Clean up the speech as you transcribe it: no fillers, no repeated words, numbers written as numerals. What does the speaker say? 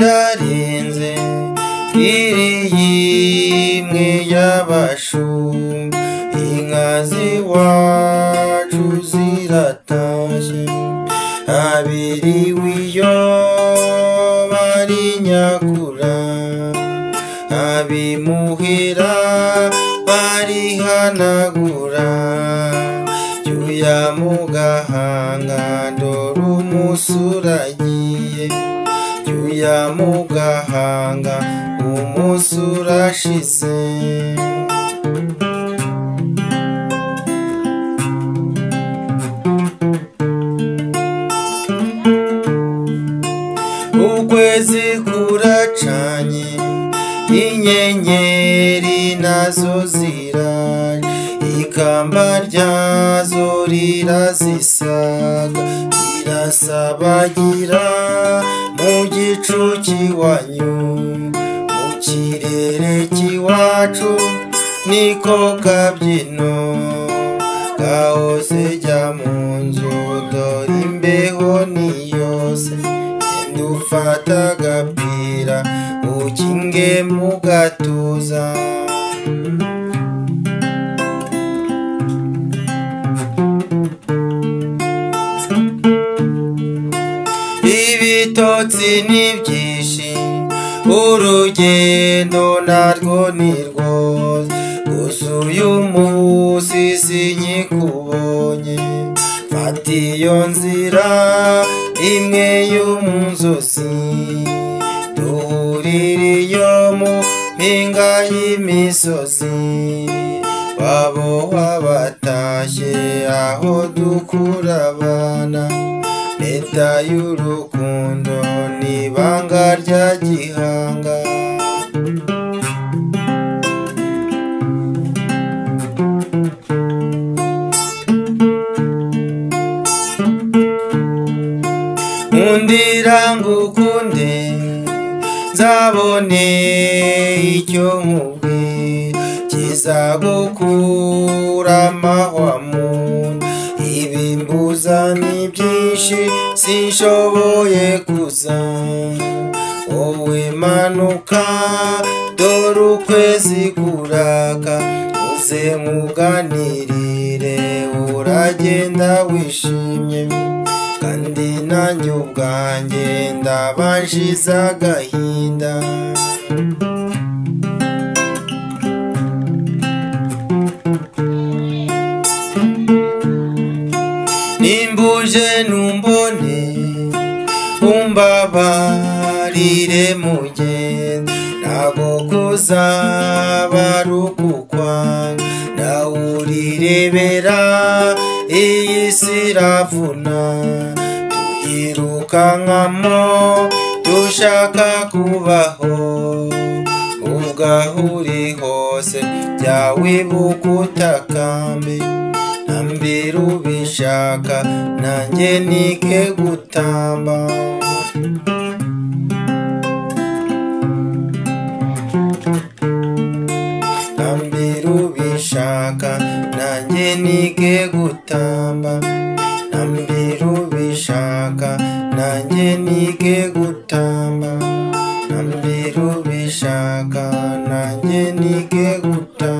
irarenze iriyimwe y'abashumba inka z'iwacu ziratashye abiriwe iyo bari nyakura abimuhira barihanagura cyuya mu gahanga dore umusuragiye cyuya mu gahanga umusurashize ukwezi kuracanye inyenyeri nazo ziraje ikamba ryazo rirazisaga rirasabagira mu gicu cy'iwanyu mu kirere cy'iwacu niko kabyino kahoze jya mu nzu dore imbeho ni yose genda ufata agapira ukinge mu gatuza ibitotsi ni byinshi urugendo narwo ni rwose gusa uyu munsi sinyikubonye fata iyo nzira imwe y'umunzozi duhurire iyo mu mpinga y'imisozi babo wabatashye aho dukura abana leta y'urukundo n'ibanga rya gihanga nkundira ngukunde nzabone icyo nkubwira kizagukura amahwa mu nda ibimbuza ni byinshi sinshoboye kuza wowe manuka dore ukwezi kuraka uze nkuganirire uragenda wishimye kandi nanjye ubwanjye ndabanshize agahinda nimbuje numbone umbabarire mugenzi ntabwo kuzaba ari ukukwanga nawe urirebera iyi si iravuna tuyirukankamo dushaka kubaho ubwo aho uri hose jya wibuka utakambe mbere ubishaka nanjye nike gutamba mbere ubishaka nanjye nike gutamba mbere ubishaka nanjye nike gutamba mbere ubishaka nanjye nike gutamba